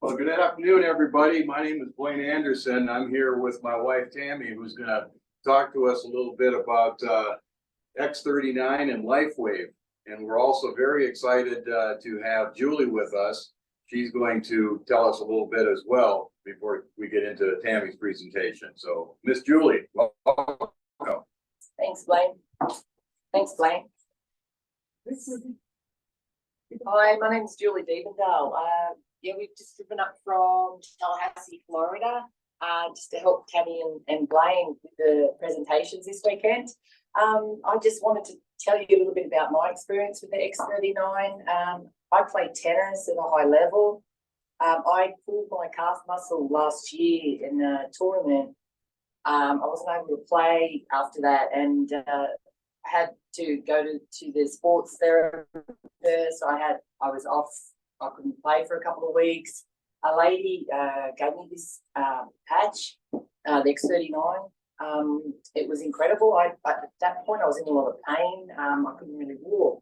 Well, good afternoon, everybody. My name is Blaine Anderson. I'm here with my wife, Tammy, who's going to talk to us a little bit about X39 and Lifewave. And we're also very excited to have Julie with us. She's going to tell us a little bit as well before we get into Tammy's presentation. So, Miss Julie, welcome. Thanks, Blaine. Hi, my name's Julie Diebendale. We've just driven up from Tallahassee, Florida, just to help Tammy and Blaine with the presentations this weekend. I just wanted to tell you a little bit about my experience with the X39. I played tennis at a high level. I pulled my calf muscle last year in a tournament. I wasn't able to play after that, and had to go to the sports therapist. I was off. I couldn't play for a couple of weeks. A lady gave me this patch, the X39. It was incredible. At that point, I was in a lot of pain. I couldn't really walk.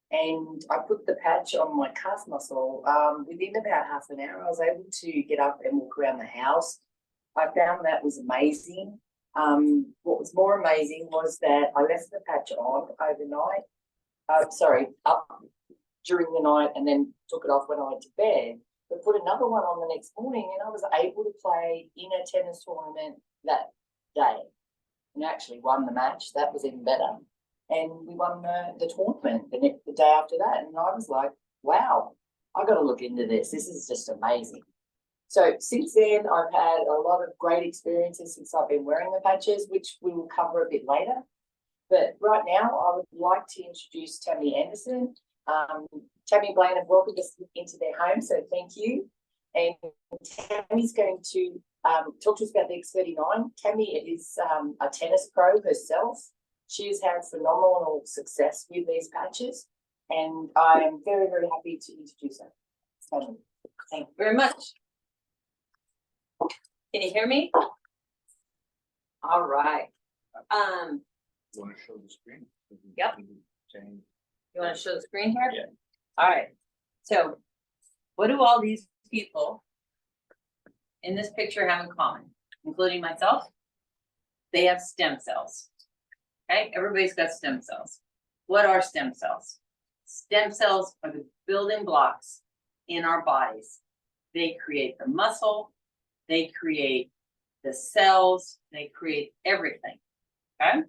And I put the patch on my calf muscle. Within about half an hour, I was able to get up and walk around the house. I found that was amazing. What was more amazing was that I left the patch on overnight. Up during the night, and then took it off when I went to bed. But put another one on the next morning, and I was able to play in a tennis tournament that day, and actually won the match. That was even better. And we won the tournament the day after that. And I was like, wow, I got to look into this. This is just amazing. So since then, I've had a lot of great experiences since I've been wearing the patches, which we will cover a bit later. But right now, I would like to introduce Tammy Anderson. Tammy and Blaine have welcomed us into their home, so thank you. And Tammy's going to talk to us about the X39. Tammy is a tennis pro herself. She has had phenomenal success with these patches, and I am very, very happy to introduce her. So, thank you very much. Can you hear me? All right. You want to show the screen? Yep. You want to show the screen here? Yeah. All right. So, what do all these people in this picture have in common, including myself? They have stem cells. Okay, everybody's got stem cells. What are stem cells? Stem cells are the building blocks in our bodies. They create the muscle, they create the cells, they create everything. Okay.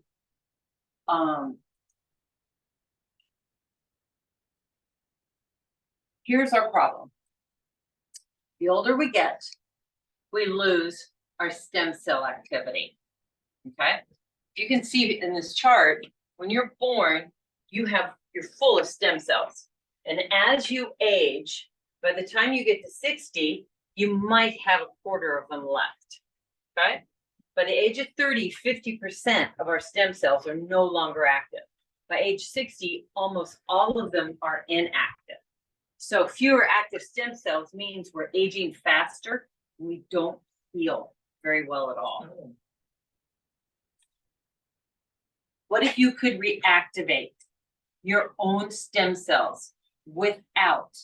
Here's our problem. The older we get, we lose our stem cell activity. Okay. You can see in this chart, when you're born, you're full of stem cells. And as you age, by the time you get to 60, you might have a quarter of them left. Okay. By the age of 30, 50% of our stem cells are no longer active. By age 60, almost all of them are inactive. So fewer active stem cells means we're aging faster and we don't heal very well at all. What if you could reactivate your own stem cells without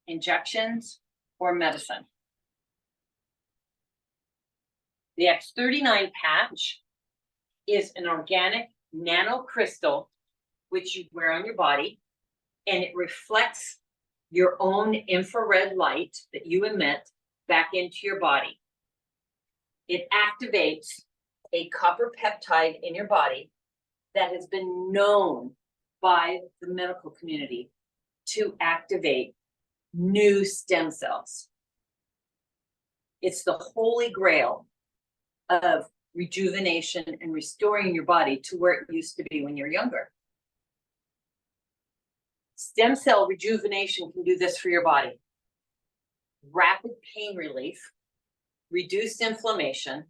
injections or medicine? The X39 patch is an organic nanocrystal which you wear on your body, and it reflects your own infrared light that you emit back into your body. It activates a copper peptide in your body that has been known by the medical community to activate new stem cells. It's the holy grail of rejuvenation and restoring your body to where it used to be when you're younger. Stem cell rejuvenation can do this for your body. Rapid pain relief, reduced inflammation.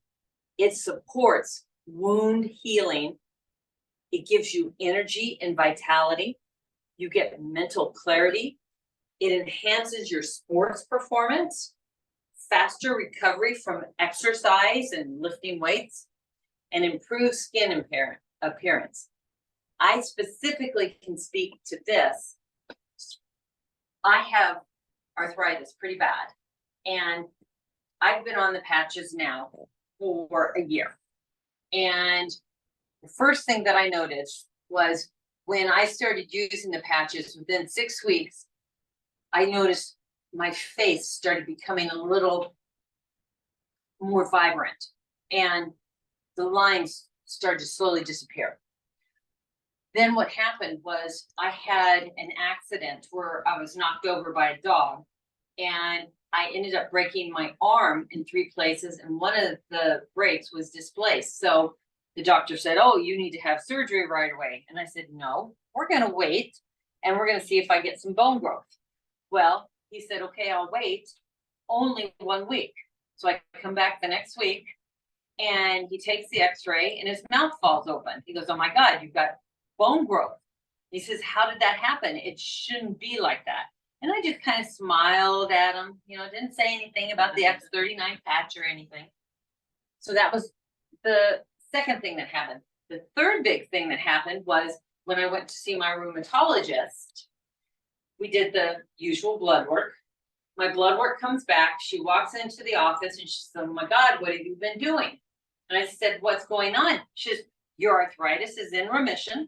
It supports wound healing. It gives you energy and vitality. You get mental clarity. It enhances your sports performance, faster recovery from exercise and lifting weights, and improves skin appearance. I specifically can speak to this. I have arthritis pretty bad. And I've been on the patches now for a year. And the first thing that I noticed was when I started using the patches within 6 weeks, I noticed my face started becoming a little more vibrant and the lines started to slowly disappear. Then what happened was I had an accident where I was knocked over by a dog and I ended up breaking my arm in 3 places and one of the breaks was displaced. So the doctor said, oh, you need to have surgery right away. And I said, no, we're going to wait and we're going to see if I get some bone growth. Well, he said, okay, I'll wait only 1 week. So I come back the next week and he takes the x-ray and his mouth falls open. He goes, oh my God, you've got bone growth. He says, how did that happen? It shouldn't be like that. And I just kind of smiled at him, you know, didn't say anything about the X39 patch or anything. So that was the second thing that happened. The third big thing that happened was when I went to see my rheumatologist, we did the usual blood work. My blood work comes back. She walks into the office and she said, oh my God, what have you been doing? And I said, what's going on? She says, your arthritis is in remission.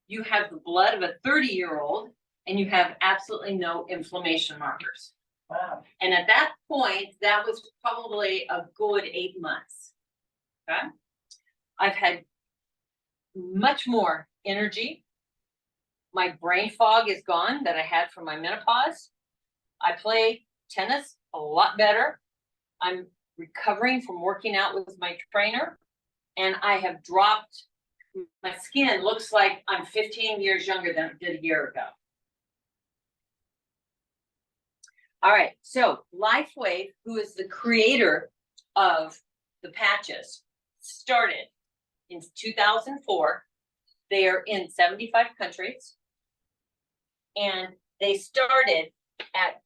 You have the blood of a 30-year-old and you have absolutely no inflammation markers. Wow. And at that point, that was probably a good 8 months. Okay. I've had much more energy. My brain fog is gone that I had from my menopause. I play tennis a lot better. I'm recovering from working out with my trainer and I have dropped, my skin looks like I'm 15 years younger than it did a year ago. All right, so Lifewave, who is the creator of the patches, started in 2004. They are in 75 countries. And they started at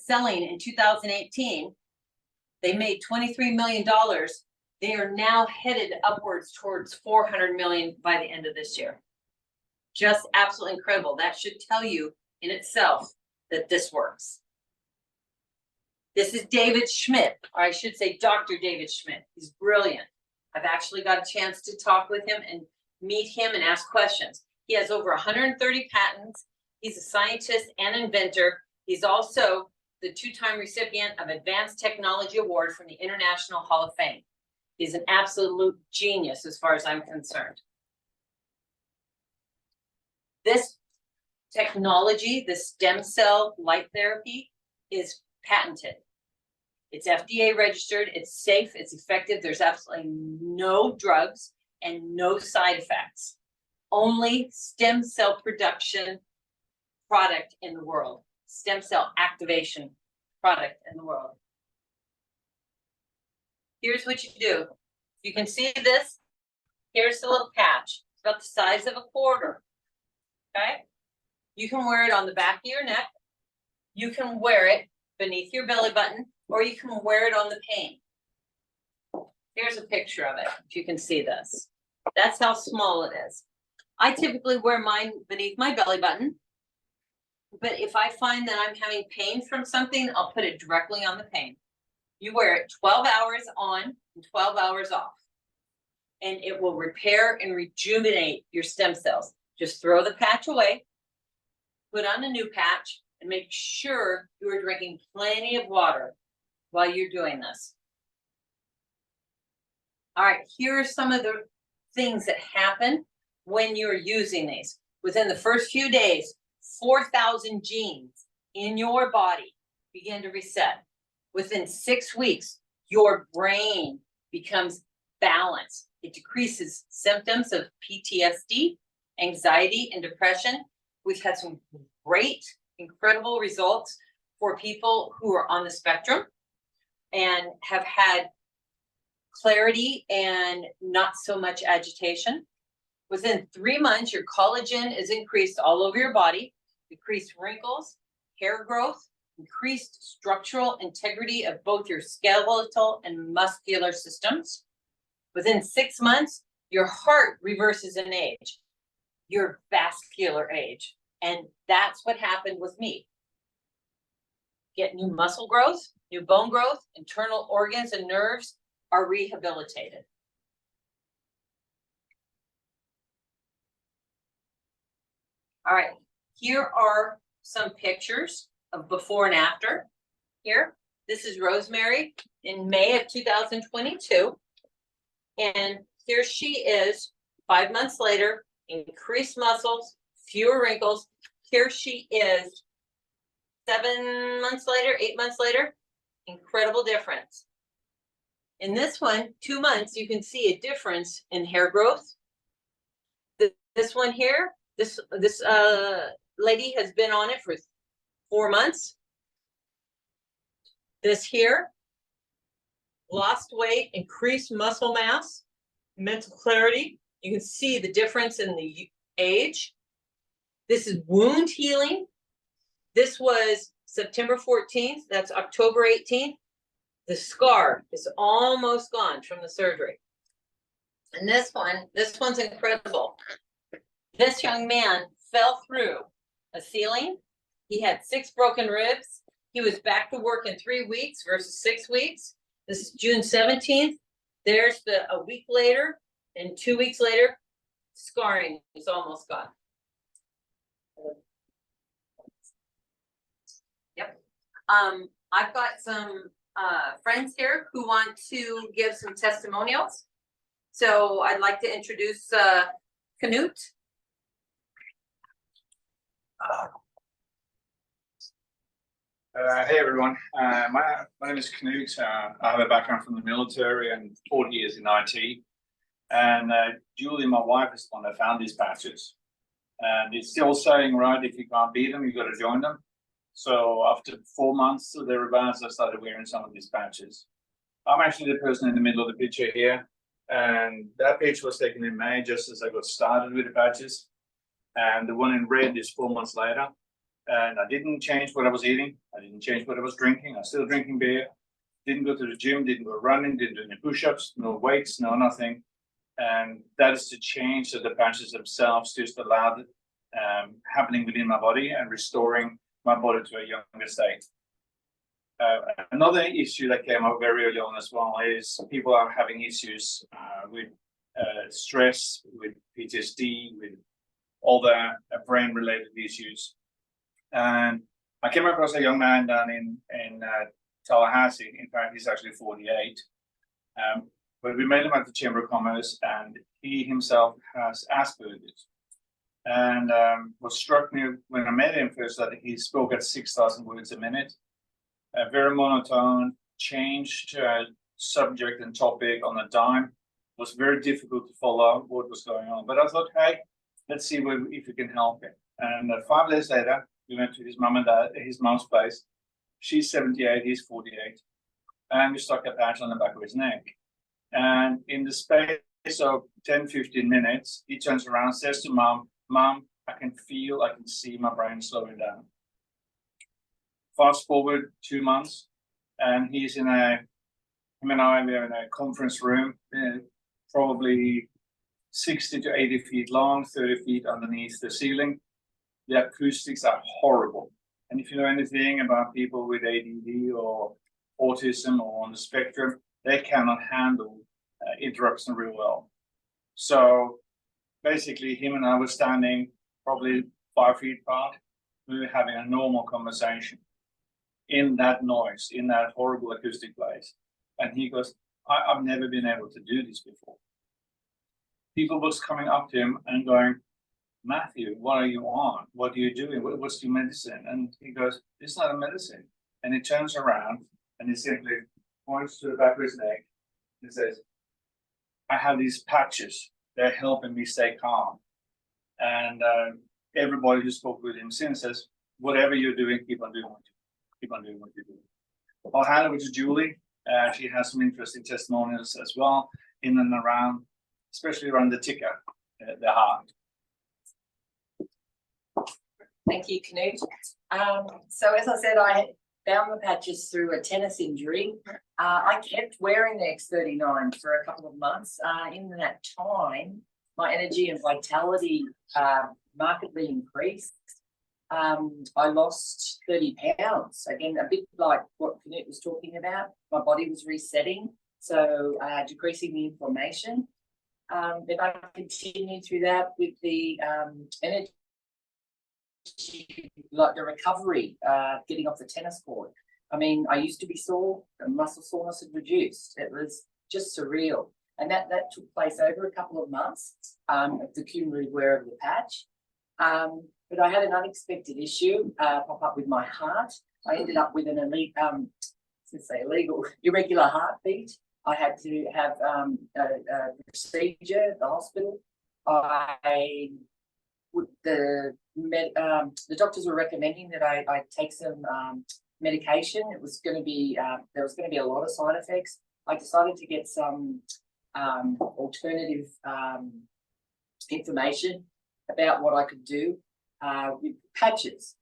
selling in 2018. They made $23 million. They are now headed upwards towards 400 million by the end of this year. Just absolutely incredible. That should tell you in itself that this works. This is David Schmidt, or I should say Dr. David Schmidt. He's brilliant. I've actually got a chance to talk with him and meet him and ask questions. He has over 130 patents. He's a scientist and inventor. He's also the 2-time recipient of Advanced Technology Award from the International Hall of Fame. He's an absolute genius as far as I'm concerned. This technology, the stem cell light therapy, is patented. It's FDA registered, it's safe, it's effective. There's absolutely no drugs and no side effects. Only stem cell production product in the world. Stem cell activation product in the world. Here's what you do. You can see this. Here's the little patch. It's about the size of a quarter. Okay? You can wear it on the back of your neck. You can wear it beneath your belly button, or you can wear it on the pain. Here's a picture of it, if you can see this. That's how small it is. I typically wear mine beneath my belly button, but if I find that I'm having pain from something, I'll put it directly on the pain. You wear it 12 hours on and 12 hours off, and it will repair and rejuvenate your stem cells. Just throw the patch away, put on a new patch, and make sure you are drinking plenty of water while you're doing this. All right, here are some of the things that happen when you're using these. Within the first few days, 4,000 genes in your body begin to reset. Within 6 weeks, your brain becomes balanced. It decreases symptoms of PTSD, anxiety, and depression. We've had some great, incredible results for people who are on the spectrum and have had clarity and not so much agitation. Within 3 months, your collagen is increased all over your body, decreased wrinkles, hair growth, increased structural integrity of both your skeletal and muscular systems. Within 6 months, your heart reverses in age, your vascular age. And that's what happened with me. get new muscle growth, new bone growth, internal organs and nerves are rehabilitated. All right, here are some pictures of before and after. Here, this is Rosemary in May of 2022. And here she is 5 months later, increased muscles, fewer wrinkles. Here she is 7 months later, 8 months later, incredible difference. In this one, 2 months, you can see a difference in hair growth. This one here, this lady has been on it for 4 months. This here, lost weight, increased muscle mass, mental clarity. You can see the difference in the age. This is wound healing. This was September 14th. That's October 18th. The scar is almost gone from the surgery. And this one's incredible. This young man fell through a ceiling. He had 6 broken ribs. He was back to work in 3 weeks versus 6 weeks. This is June 17th. There's a week later, and 2 weeks later, scarring is almost gone. Yep. I've got some friends here who want to give some testimonials. So I'd like to introduce Knut. Hey everyone, my name is Knut. I have a background from the military and 40 years in IT. And Julie, my wife, is the one that found these patches. And it's still saying, right, if you can't beat them, you got to join them. So after 4 months or thereabouts, I started wearing some of these patches. I'm actually the person in the middle of the picture here. And that picture was taken in May, just as I got started with the patches. And the one in red is 4 months later. And I didn't change what I was eating. I didn't change what I was drinking. I was still drinking beer. Didn't go to the gym, didn't go running, didn't do any push-ups, no weights, no nothing. And that is the change that the patches themselves just allowed happening within my body and restoring my body to a younger state. Another issue that came up very early on as well is people are having issues with stress, with PTSD, with all the brain-related issues. And I came across a young man down in Tallahassee. In fact, he's actually 48. But we met him at the Chamber of Commerce, and he himself has Asperger's. And what struck me when I met him first that he spoke at 6,000 words a minute, very monotone, changed subject and topic on a dime. Was very difficult to follow what was going on. But I thought, hey, let's see if we can help him. And 5 days later, we went to his mom and dad, his mom's place. She's 78, he's 48. And we stuck a patch on the back of his neck. And in the space of 10, 15 minutes, he turns around, says to mom, Mom, I can see my brain slowing down. Fast forward 2 months, and he's him and I, we're in a conference room, probably 60 to 80 feet long, 30 feet underneath the ceiling. The acoustics are horrible. And if you know anything about people with ADD or autism or on the spectrum, they cannot handle interruption real well. So basically, him and I were standing probably 5 feet apart. We were having a normal conversation in that noise, in that horrible acoustic place. And he goes, I've never been able to do this before. People was coming up to him and going, Matthew, what are you on? What are you doing? What's your medicine? And he goes, it's not a medicine. And he turns around and he simply points to the back of his neck and says, I have these patches. They're helping me stay calm. And everybody who spoke with him since says, whatever you're doing, keep on doing what you're doing. I'll hand over to Julie. She has some interesting testimonials as well in and around, especially around the ticker, the heart. Thank you, Knut. So as I said, I found the patches through a tennis injury. I kept wearing the X39 for a couple of months. In that time, my energy and vitality markedly increased. I lost 30 pounds. Again, a bit like what Knut was talking about. My body was resetting, so decreasing the inflammation. But I continued through that with the energy, like the recovery, getting off the tennis court. I mean, I used to be sore, the muscle soreness had reduced. It was just surreal. And that took place over a couple of months, of the cumulative wear of the patch. But I had an unexpected issue pop up with my heart. I ended up with an irregular heartbeat. I had to have a procedure at the hospital. The doctors were recommending that I take some medication. It was going to be there was going to be a lot of side effects. I decided to get some alternative information about what I could do with patches.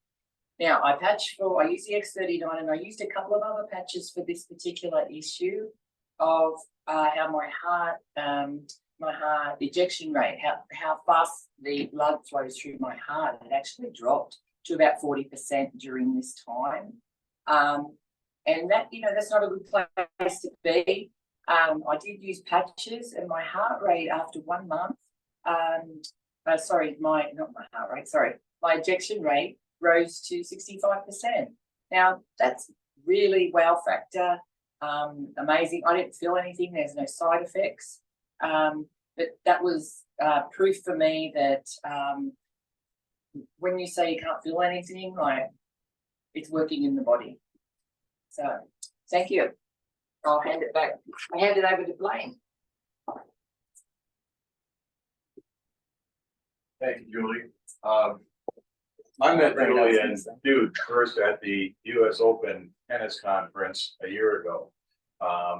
Now I used the X39 and I used a couple of other patches for this particular issue of how my heart ejection rate, how fast the blood flows through my heart. It actually dropped to about 40% during this time. And that, that's not a good place to be. I did use patches and my heart rate after 1 month, my ejection rate rose to 65%. Now that's really wow factor, amazing. I didn't feel anything, there's no side effects. But that was proof for me that when you say you can't feel anything, like it's working in the body. So thank you. I'll hand it back. I hand it over to Blaine. Thank you, Julie. I met Julie and Dude first at the US Open tennis conference a year ago.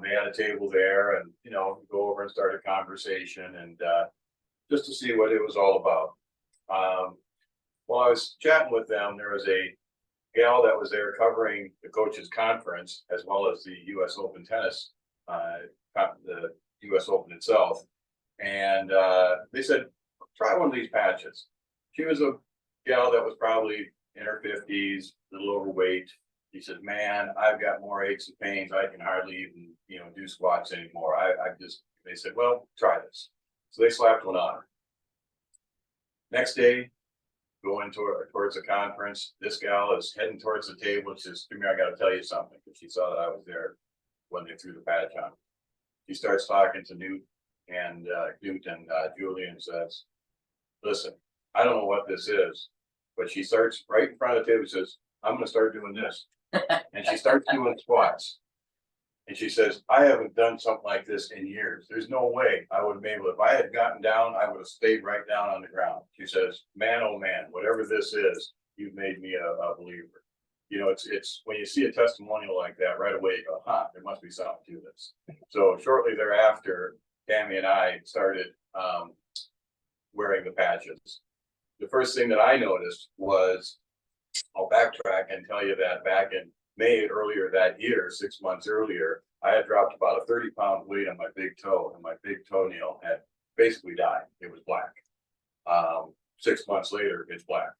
They had a table there and, go over and start a conversation and just to see what it was all about. While I was chatting with them, there was a gal that was there covering the coaches conference as well as the US Open tennis, the US Open itself. And they said, try one of these patches. She was a gal that was probably in her 50s, a little overweight. He said, man, I've got more aches and pains. I can hardly even, do squats anymore. They said, well, try this. So they slapped one on. Next day, going towards the conference, this gal is heading towards the table. She says, come here, I got to tell you something. Because she saw that I was there when they threw the patch on. She starts talking to Newt and Julie and says, listen, I don't know what this is, but she starts right in front of the table and says, I'm going to start doing this. And she starts doing squats. And she says, I haven't done something like this in years. There's no way I would have been able to. If I had gotten down, I would have stayed right down on the ground. She says, man, oh man, whatever this is, you've made me a believer. It's when you see a testimonial like that right away, you go, there must be something to this. So shortly thereafter, Tammy and I started wearing the patches. The first thing that I noticed was, I'll backtrack and tell you that back in May earlier that year, 6 months earlier, I had dropped about a 30-pound weight on my big toe, and my big toenail had basically died. It was black. 6 months later, it's black.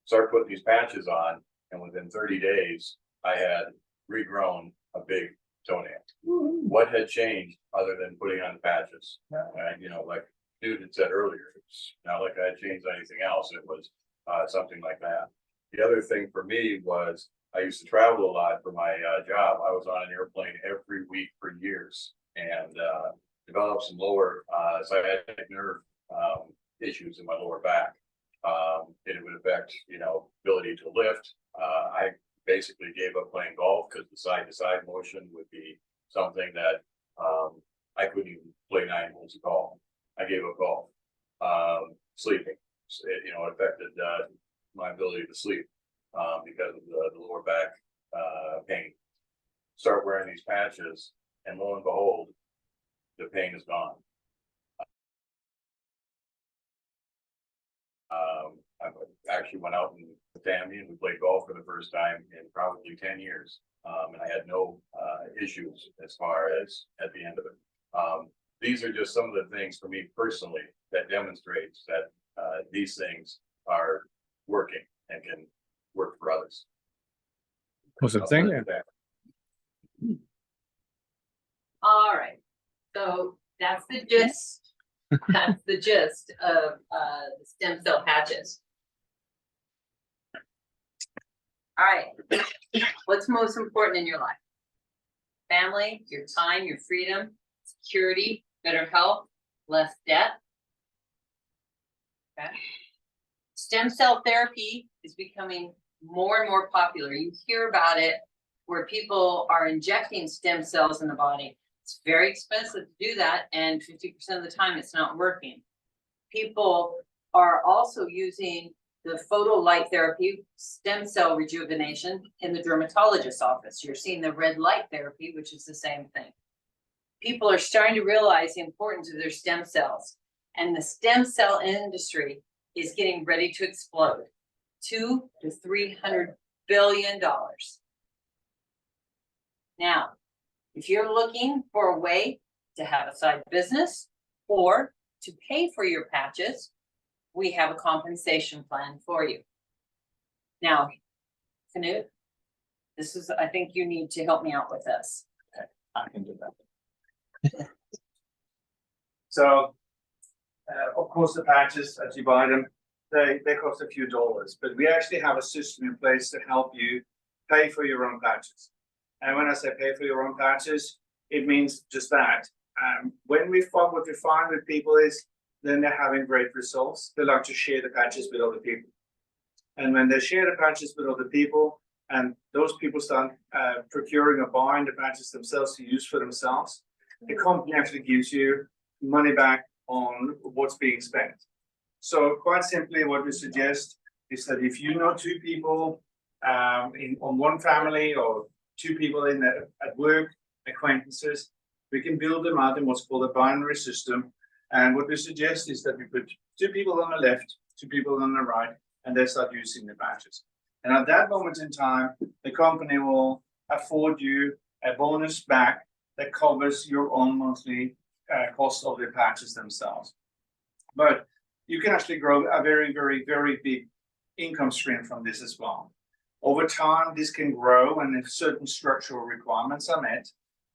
Started putting these patches on, and within 30 days, I had regrown a big toenail. What had changed other than putting on the patches? Like Dude had said earlier, it's not like I had changed anything else. It was something like that. The other thing for me was I used to travel a lot for my job. I was on an airplane every week for years and developed some lower sciatic nerve issues in my lower back. It would affect, ability to lift. I basically gave up playing golf because the side-to-side motion would be something that I couldn't even play 9 holes of golf. I gave up golf. Sleeping, it affected my ability to sleep because of the lower back pain. Start wearing these patches, and lo and behold, the pain is gone. I actually went out with Tammy and we played golf for the first time in probably 10 years. And I had no issues as far as at the end of it. These are just some of the things for me personally that demonstrates that these things are working and can work for others. Awesome. I'll Thank leave you. it there. All right, so that's the gist, that's the gist of the stem cell patches. All right, what's most important in your life? Family, your time, your freedom, security, better health, less debt. Okay. Stem cell therapy is becoming more and more popular. You hear about it where people are injecting stem cells in the body. It's very expensive to do that, and 50% of the time it's not working. People are also using the photo light therapy, stem cell rejuvenation in the dermatologist's office. You're seeing the red light therapy, which is the same thing. People are starting to realize the importance of their stem cells, and the stem cell industry is getting ready to explode. $200 to $300 billion. Now, if you're looking for a way to have a side business or to pay for your patches, we have a compensation plan for you. Now, Knut, I think you need to help me out with this. I can do that. So, of course, the patches, as you buy them, they cost a few dollars, but we actually have a system in place to help you pay for your own patches. And when I say pay for your own patches, it means just that. What we find with people is then they're having great results. They like to share the patches with other people. And when they share the patches with other people, and those people start procuring or buying the patches themselves to use for themselves, the company actually gives you money back on what's being spent. So quite simply, what we suggest is that if you know two people on one family or two people at work, acquaintances, we can build them out in what's called a binary system. And what we suggest is that we put two people on the left, two people on the right, and they start using the patches. And at that moment in time, the company will afford you a bonus back that covers your own monthly cost of the patches themselves. But you can actually grow a very, very, very big income stream from this as well. Over time, this can grow, and if certain structural requirements are met,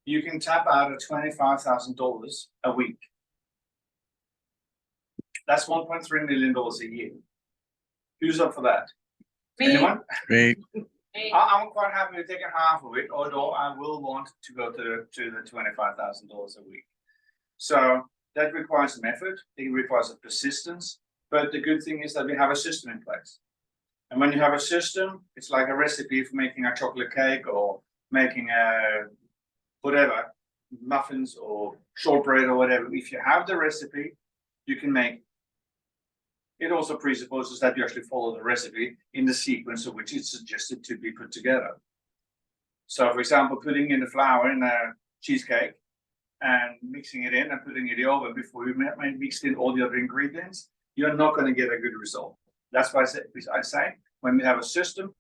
you can tap out at $25,000 a week. That's $1.3 million a year. Who's up for that? Me. Anyone? Great. I'm quite happy with taking half of it, although I will want to go to the $25,000 a week. So that requires some effort. It requires a persistence. But the good thing is that we have a system in place. And when you have a system, it's like a recipe for making a chocolate cake or making a whatever, muffins or shortbread or whatever. If you have the recipe, you can make. It also presupposes that you actually follow the recipe in the sequence of which it's suggested to be put together. So, for example, putting in the flour in a cheesecake and mixing it in and putting it in the oven before you mix in all the other ingredients, you're not going to get a good result. That's why I say when we have a system,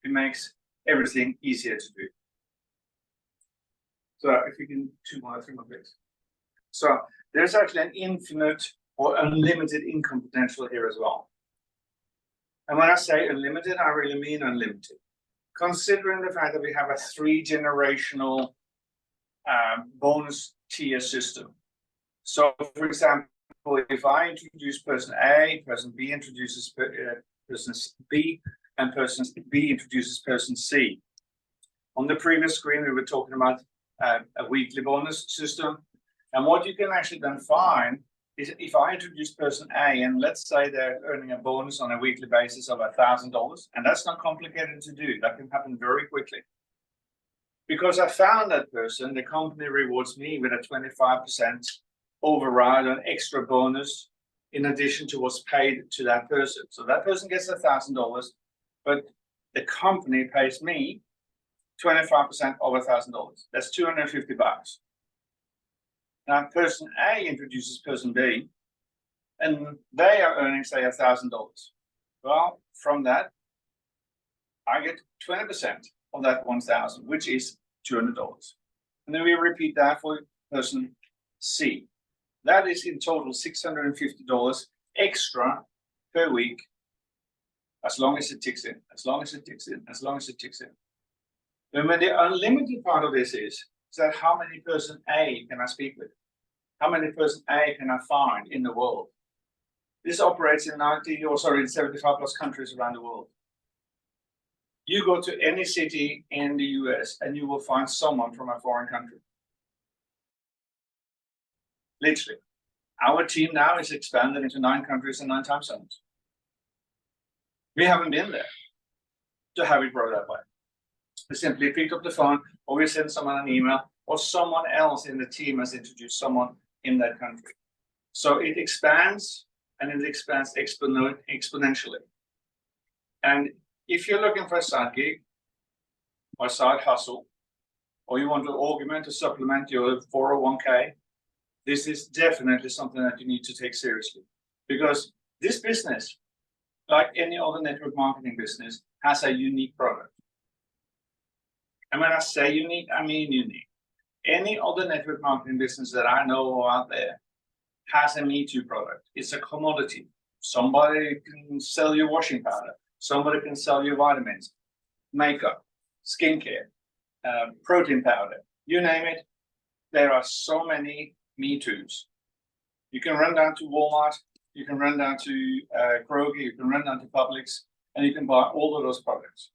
it makes everything easier to do. So, if you can, 2 more, 3 more, please. So, there's actually an infinite or unlimited income potential here as well. And when I say unlimited, I really mean unlimited. Considering the fact that we have a 3-generational bonus tier system. So, for example, if I introduce person A, person B introduces person B, and person B introduces person C. On the previous screen, we were talking about a weekly bonus system. And what you can actually then find is if I introduce person A, and let's say they're earning a bonus on a weekly basis of $1,000, and that's not complicated to do. That can happen very quickly. Because I found that person, the company rewards me with a 25% override on extra bonus in addition to what's paid to that person. So that person gets $1,000, but the company pays me 25% of $1,000. That's $250. Now, person A introduces person B, and they are earning, say, $1,000. Well, from that, I get 20% of that 1,000, which is $200. And then we repeat that for person C. That is in total $650 extra per week as long as it ticks in, as long as it ticks in, as long as it ticks in. Then when the unlimited part of this is that how many person A can I speak with? How many person A can I find in the world? This operates in 75 plus countries around the world. You go to any city in the US and you will find someone from a foreign country. Literally. Our team now is expanded into 9 countries and 9 time zones. We haven't been there to have it brought that way. We simply pick up the phone, or we send someone an email, or someone else in the team has introduced someone in that country. So it expands, and it expands exponentially. And if you're looking for a side gig or side hustle, or you want to augment or supplement your 401k, this is definitely something that you need to take seriously. Because this business, like any other network marketing business, has a unique product. And when I say unique, I mean unique. Any other network marketing business that I know out there has a Me Too product. It's a commodity. Somebody can sell you washing powder. Somebody can sell you vitamins, makeup, skincare, protein powder, you name it. There are so many Me Toos. You can run down to Walmart, you can run down to Kroger, you can run down to Publix, and you can buy all of those products.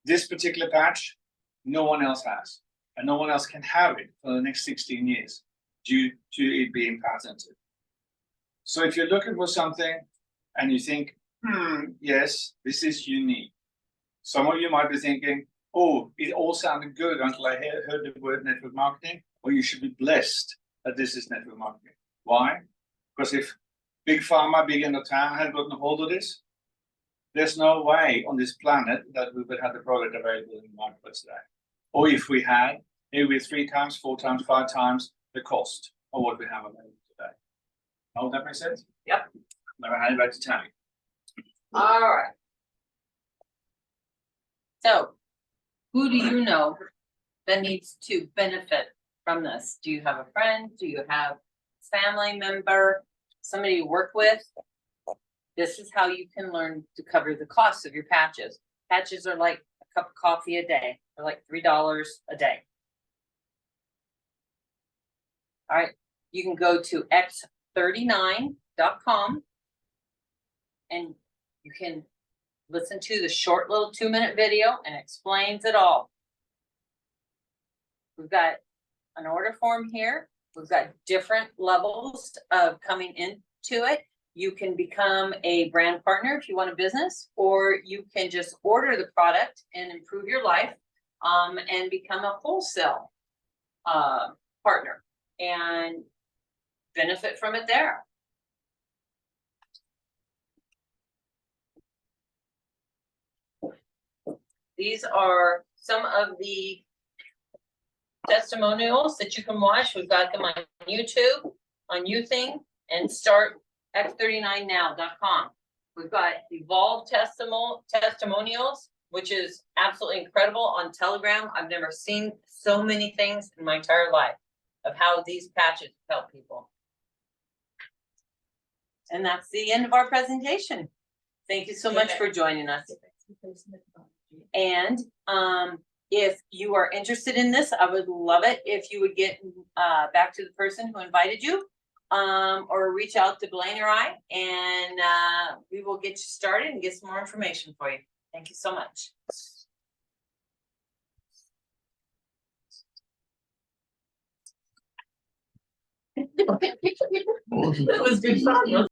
This particular patch, no one else has, and no one else can have it for the next 16 years due to it being patented. So if you're looking for something and you think, yes, this is unique. Some of you might be thinking, oh, it all sounded good until I heard the word network marketing. Or you should be blessed that this is network marketing. Why? Because if Big Pharma, big end of town had gotten a hold of this, there's no way on this planet that we would have the product available in the marketplace today. Or if we had, it would be 3 times, 4 times, 5 times the cost of what we have available today. Oh, that makes sense? Yep. Now I hand it back to Tammy. All right. So, who do you know that needs to benefit from this? Do you have a friend? Do you have a family member? Somebody you work with? This is how you can learn to cover the costs of your patches. Patches are like a cup of coffee a day. They're like $3 a day. All right. You can go to x39.com and you can listen to the short little 2-minute video and it explains it all. We've got an order form here. We've got different levels of coming into it. You can become a brand partner if you want a business, or you can just order the product and improve your life and become a wholesale partner and benefit from it there. These are some of the testimonials that you can watch. We've got them on YouTube, on YouThing, and start x39now.com. We've got Evolve testimonials, which is absolutely incredible, on Telegram. I've never seen so many things in my entire life of how these patches help people. And that's the end of our presentation. Thank you so much for joining us. And if you are interested in this, I would love it if you would get back to the person who invited you, or reach out to Blaine or I, and we will get you started and get some more information for you. Thank you so much. It was good fun.